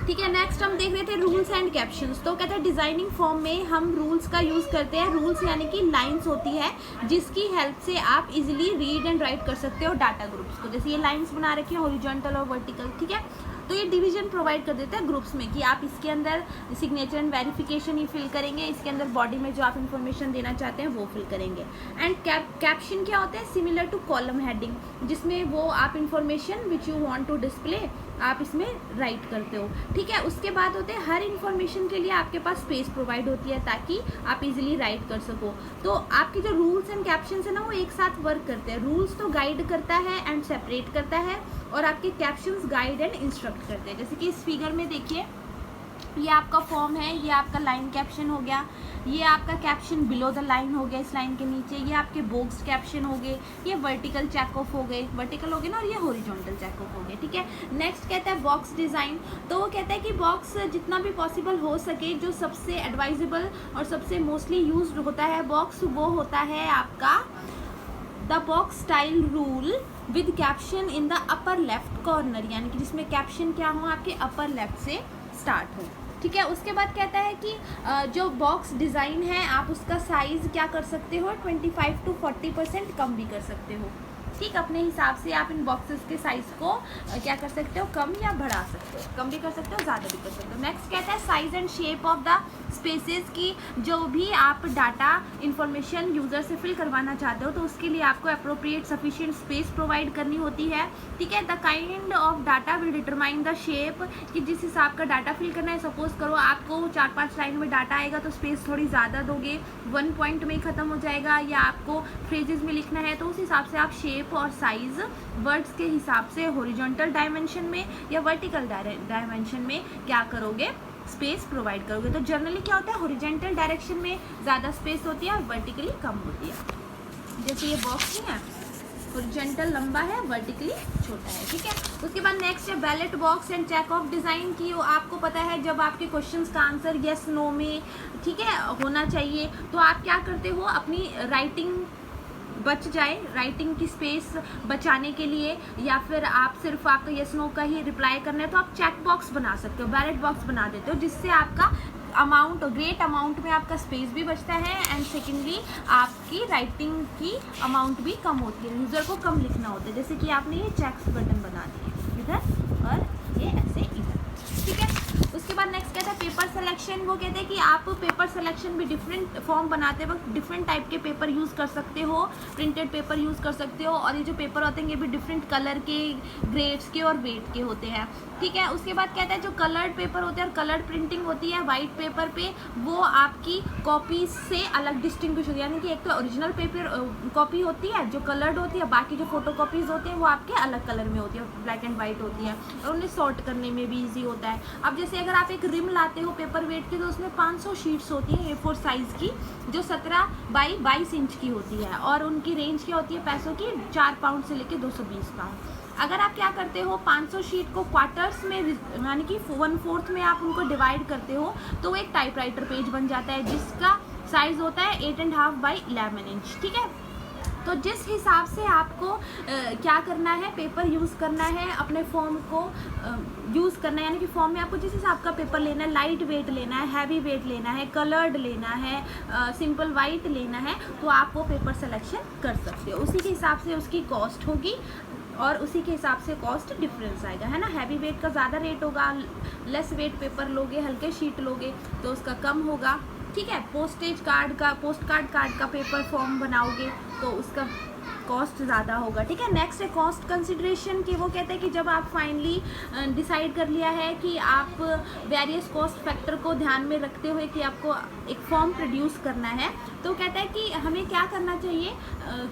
ठीक है, नेक्स्ट हम देख रहे थे रूल्स एंड कैप्शंस। तो कहते हैं डिजाइनिंग फॉर्म में हम रूल्स का यूज करते हैं। रूल्स यानी कि लाइंस होती है जिसकी हेल्प से आप इजीली रीड एंड राइट कर सकते हो डाटा ग्रुप्स को। जैसे ये लाइंस बना रखी है हॉरिजॉन्टल और वर्टिकल, ठीक है। तो ये डिवीजन प्रोवाइड कर देते हैं ग्रुप्स में कि आप इसके अंदर सिग्नेचर एंड वेरिफिकेशन ही फिल करेंगे, इसके अंदर बॉडी में जो आप इन्फॉर्मेशन देना चाहते हैं वो फिल करेंगे। एंड कैप्शन क्या होते हैं? सिमिलर टू कॉलम हेडिंग, जिसमें वो आप information which you want to display आप इसमें राइट करते हो, ठीक है। उसके बाद होते हैं हर इन्फॉर्मेशन के लिए आपके पास स्पेस प्रोवाइड होती है ताकि आप इजीली राइट कर सको। तो आपके जो रूल्स एंड कैप्शंस है ना वो एक साथ वर्क करते हैं। रूल्स तो गाइड करता है एंड सेपरेट करता है, और आपके कैप्शंस गाइड एंड इंस्ट्रक्ट करते हैं। जैसे कि इस फिगर में देखिए, ये आपका फॉर्म है, ये आपका लाइन कैप्शन हो गया, ये आपका कैप्शन बिलो द लाइन हो गया इस लाइन के नीचे, ये आपके बॉक्स कैप्शन हो गए, ये वर्टिकल चेक ऑफ हो गए, वर्टिकल हो गए ना, और ये हॉरिजॉन्टल चेक ऑफ हो गए, ठीक है। नेक्स्ट कहता है बॉक्स डिज़ाइन। तो वो कहता है कि बॉक्स जितना भी पॉसिबल हो सके, जो सबसे एडवाइजेबल और सबसे मोस्टली यूज होता है बॉक्स, वो होता है आपका the box style rule with caption in the upper left corner, यानी कि जिसमें कैप्शन क्या हो आपके अपर लेफ्ट से स्टार्ट हो, ठीक है। उसके बाद कहता है कि जो बॉक्स डिज़ाइन है आप उसका साइज़ क्या कर सकते हो, 25 to 40% कम भी कर सकते हो, ठीक। अपने हिसाब से आप इन बॉक्सेस के साइज़ को क्या कर सकते हो, कम या बढ़ा सकते हो, कम भी कर सकते हो, ज़्यादा भी कर सकते हो। नेक्स्ट कहता है size and shape of the spaces की जो भी आप डाटा इन्फॉर्मेशन यूज़र से फिल करवाना चाहते हो तो उसके लिए आपको अप्रोप्रिएट सफिशिएंट स्पेस प्रोवाइड करनी होती है, ठीक है। The kind of data will determine the shape, कि जिस हिसाब का डाटा फिल करना है। सपोज करो आपको 4-5 लाइन में डाटा आएगा तो स्पेस थोड़ी ज़्यादा दोगे, 1 पॉइंट में ही ख़त्म हो जाएगा, या आपको फ्रेजेस में लिखना है तो उस हिसाब से आप शेप और साइज़ वर्ड्स के हिसाब से हॉरिजॉन्टल डायमेंशन में या वर्टिकल डायमेंशन में क्या करोगे, स्पेस प्रोवाइड करोगे। तो जनरली क्या होता है, हॉरिजॉन्टल डायरेक्शन में ज़्यादा स्पेस होती है और वर्टिकली कम होती है। जैसे ये बॉक्स नहीं है, हॉरिजॉन्टल लंबा है, वर्टिकली छोटा है, ठीक है। उसके बाद नेक्स्ट है ballot box and check of design की। आपको पता है जब आपके क्वेश्चंस का आंसर यस नो में, ठीक है, होना चाहिए तो आप क्या करते हो, अपनी राइटिंग बच जाए, राइटिंग की स्पेस बचाने के लिए, या फिर आप सिर्फ आपका यस नो का ही रिप्लाई करना है तो आप चेक बॉक्स बना सकते हो, बैलेट बॉक्स बना देते हो, जिससे आपका अमाउंट, ग्रेट अमाउंट में आपका स्पेस भी बचता है एंड सेकेंडली आपकी राइटिंग की अमाउंट भी कम होती है, यूज़र को कम लिखना होता है। जैसे कि आपने ये चेक्स बटन बना दिए इधर और ये ऐसे इधर, ठीक है। उसके बाद नेक्स्ट कहता है पेपर सिलेक्शन। वो कहते हैं कि आप पेपर सिलेक्शन भी डिफरेंट फॉर्म बनाते वक्त डिफरेंट टाइप के पेपर यूज़ कर सकते हो, प्रिंटेड पेपर यूज़ कर सकते हो, और ये जो पेपर होते हैं ये भी डिफरेंट कलर के, ग्रेड्स के और वेट के होते हैं, ठीक है। उसके बाद कहता है जो कलर्ड पेपर होते हैं और कलर्ड प्रिंटिंग होती है वाइट पेपर पे, वो आपकी कॉपी से अलग डिस्टिंग्विश होती है, यानी कि एक तो ओरिजिनल पेपर कॉपी होती है जो कलर्ड होती है, बाकी जो फोटो कॉपीज़ होती हैं वो आपके अलग कलर में होती है, ब्लैक एंड वाइट होती है, और उन्हें सॉर्ट करने में भी ईजी होता है। अब जैसे अगर आप एक रिम लाते हो पेपर वेट की तो उसमें 500 शीट्स होती हैं A4 साइज़ की, जो 17 बाई 22 इंच की होती है, और उनकी रेंज क्या होती है पैसों की, 4 पाउंड से लेकर 220 पाउंड। अगर आप क्या करते हो 500 शीट को क्वार्टर्स में, यानी कि 1/4 में आप उनको डिवाइड करते हो तो वो एक टाइपराइटर पेज बन जाता है जिसका साइज़ होता है 8.5 बाई 11 इंच, ठीक है। तो जिस हिसाब से आपको क्या करना है, पेपर यूज़ करना है, अपने फॉर्म को यूज़ करना है, यानी कि फॉर्म में आपको जिस हिसाब का पेपर लेना है, लाइट वेट लेना है, हैवी वेट लेना है, कलर्ड लेना है, सिंपल वाइट लेना है, तो आप वो पेपर सिलेक्शन कर सकते हो। उसी के हिसाब से उसकी कॉस्ट होगी और उसी के हिसाब से कॉस्ट डिफरेंस आएगा, है ना। हैवी वेट का ज़्यादा रेट होगा, लेस वेट पेपर लोगे, हल्के शीट लोगे तो उसका कम होगा, ठीक है। पोस्ट कार्ड का पेपर फॉर्म बनाओगे तो उसका कॉस्ट ज़्यादा होगा, ठीक है। नेक्स्ट है कॉस्ट कंसिडरेशन की। वो कहते हैं कि जब आप फाइनली डिसाइड कर लिया है कि आप वेरियस कॉस्ट फैक्टर को ध्यान में रखते हुए कि आपको एक फॉर्म प्रोड्यूस करना है, तो कहता है कि हमें क्या करना चाहिए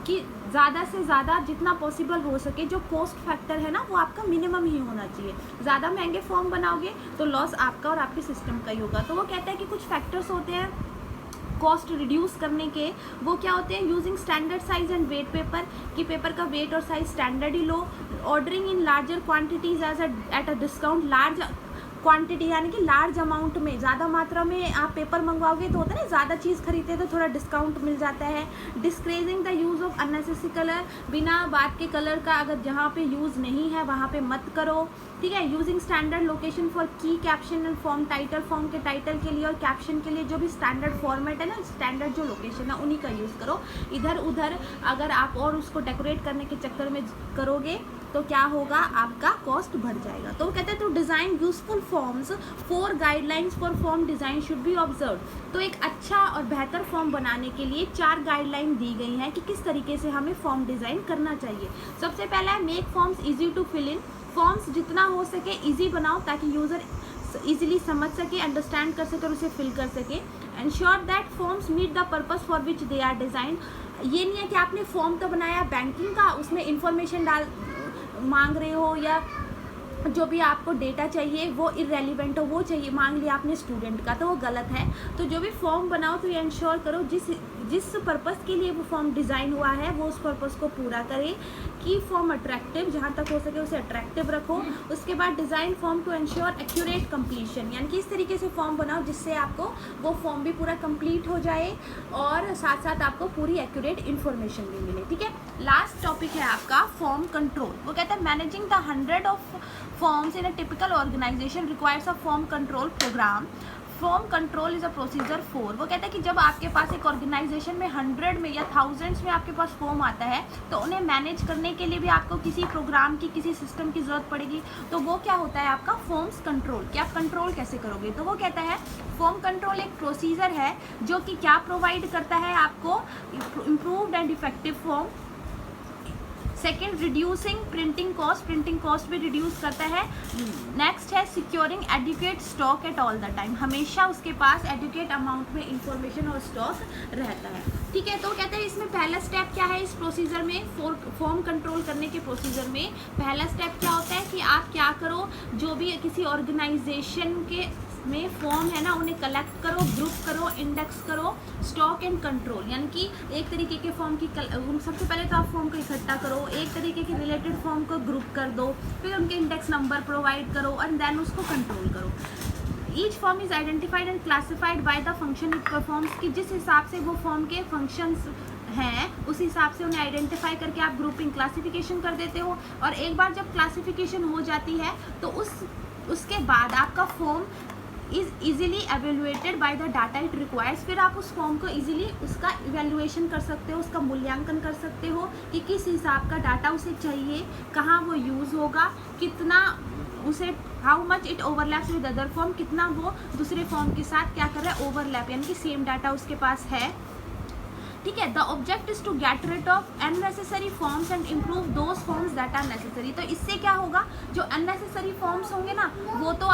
कि ज़्यादा से ज़्यादा जितना पॉसिबल हो सके जो कॉस्ट फैक्टर है ना वो आपका मिनिमम ही होना चाहिए। ज़्यादा महंगे फॉर्म बनाओगे तो लॉस आपका और आपके सिस्टम का ही होगा। तो वो कहता है कि कुछ फैक्टर्स होते हैं कॉस्ट रिड्यूस करने के, वो क्या होते हैं, using standard size and weight paper, कि पेपर का वेट और साइज स्टैंडर्ड ही लो, ordering in larger quantities at a discount, large quantity यानी कि लार्ज अमाउंट में, ज़्यादा मात्रा में आप पेपर मंगवाओगे तो होता है ना, ज़्यादा चीज़ खरीदते हैं तो थोड़ा डिस्काउंट मिल जाता है। Discouraging the use of unnecessary colour, बिना बात के कलर का अगर जहाँ पे यूज़ नहीं है वहाँ पे मत करो, ठीक है। यूजिंग स्टैंडर्ड लोकेशन फॉर की caption and form title, form के टाइटल के लिए और कैप्शन के लिए जो भी स्टैंडर्ड फॉर्मेट है ना, स्टैंडर्ड जो लोकेशन है उन्हीं का यूज़ करो। इधर उधर अगर आप और उसको डेकोरेट करने के चक्कर में करोगे तो क्या होगा, आपका कॉस्ट बढ़ जाएगा। तो कहते हैं to design useful forms 4 guidelines for form design should be observe. तो एक अच्छा और बेहतर फॉर्म बनाने के लिए 4 गाइडलाइन दी गई हैं कि किस तरीके से हमें फॉर्म डिज़ाइन करना चाहिए। सबसे पहला है make forms easy to fill in, forms जितना हो सके ईजी बनाओ ताकि यूज़र ईजिली समझ सके, अंडरस्टैंड कर सके और उसे फिल कर सके। Ensure that forms meet the purpose for which they are design. ये नहीं है कि आपने फॉर्म तो बनाया बैंकिंग का, उसमें इंफॉर्मेशन मांग रहे हो या जो भी आपको डेटा चाहिए वो इररेलेवेंट हो, वो चाहिए मांग लिया आपने स्टूडेंट का, तो वो गलत है। तो जो भी फॉर्म बनाओ तो ये इंश्योर करो जिस पर्पस के लिए वो फॉर्म डिज़ाइन हुआ है वो उस पर्पस को पूरा करे। की फॉर्म अट्रैक्टिव, जहाँ तक हो सके उसे अट्रैक्टिव रखो। उसके बाद design form to ensure accurate completion, यानी कि इस तरीके से फॉर्म बनाओ जिससे आपको वो फॉर्म भी पूरा कंप्लीट हो जाए और साथ साथ आपको पूरी एक्यूरेट इन्फॉर्मेशन भी मिले, ठीक है। लास्ट टॉपिक है आपका फॉर्म कंट्रोल। वो कहता है managing the 100 of forms in a typical organisation requires a form control program. Form control is a procedure for, वो कहता है कि जब आपके पास एक ऑर्गेनाइजेशन में 100 में या थाउजेंड्स में आपके पास फॉर्म आता है तो उन्हें मैनेज करने के लिए भी आपको किसी प्रोग्राम की, किसी सिस्टम की ज़रूरत पड़ेगी। तो वो क्या होता है आपका फॉर्म्स कंट्रोल, कि आप कंट्रोल कैसे करोगे। तो वो कहता है फॉर्म कंट्रोल एक प्रोसीजर है जो कि क्या प्रोवाइड करता है आपको, improved and effective form. Second, reducing printing cost भी रिड्यूस करता है। नेक्स्ट है securing adequate stock at all the time, हमेशा उसके पास एडुकेट अमाउंट में इंफॉर्मेशन और स्टॉक रहता है, ठीक है। तो कहते हैं इसमें पहला स्टेप क्या है इस प्रोसीजर में, फॉर्म कंट्रोल करने के प्रोसीजर में पहला स्टेप क्या होता है कि आप क्या करो, जो भी किसी ऑर्गेनाइजेशन के में फॉर्म है ना उन्हें कलेक्ट करो, ग्रुप करो, इंडेक्स करो। स्टॉक एंड कंट्रोल, यानी कि एक तरीके के फॉर्म की सबसे पहले तो आप फॉर्म को इकट्ठा करो, एक तरीके के रिलेटेड फॉर्म को ग्रुप कर दो, फिर उनके इंडेक्स नंबर प्रोवाइड करो एंड देन उसको कंट्रोल करो। Each form is identified and classified by the function it performs, कि जिस हिसाब से वो फॉर्म के फंक्शंस हैं उस हिसाब से उन्हें आइडेंटिफाई करके आप ग्रुपिंग क्लासिफिकेशन कर देते हो। और एक बार जब क्लासिफिकेशन हो जाती है तो उसके बाद आपका form is easily evaluated by the data it requires. फिर आप उस फॉर्म को ईजिली उसका इवेल्युएशन कर सकते हो, उसका मूल्यांकन कर सकते हो कि किस हिसाब का डाटा उसे चाहिए, कहाँ वो यूज़ होगा, कितना उसे, how much it overlaps with other form, कितना वो दूसरे फॉर्म के साथ क्या कर रहा है ओवरलैप, यानी कि सेम डाटा उसके पास है, ठीक है। The object is to get rid of unnecessary forms and improve those forms that are necessary. तो इससे क्या होगा, जो अननेसेसरी फॉर्म्स होंगे ना वो तो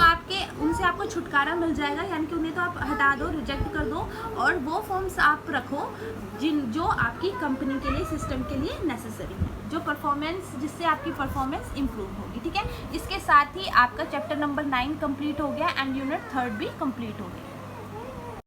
उनसे आपको छुटकारा मिल जाएगा, यानी कि उन्हें तो आप हटा दो, रिजेक्ट कर दो, और वो फॉर्म्स आप रखो जो आपकी कंपनी के लिए, सिस्टम के लिए नेसेसरी है, जो परफॉर्मेंस, जिससे आपकी परफॉर्मेंस इंप्रूव होगी, ठीक है। इसके साथ ही आपका चैप्टर नंबर 9 कंप्लीट हो गया एंड यूनिट 3 भी कंप्लीट हो गया।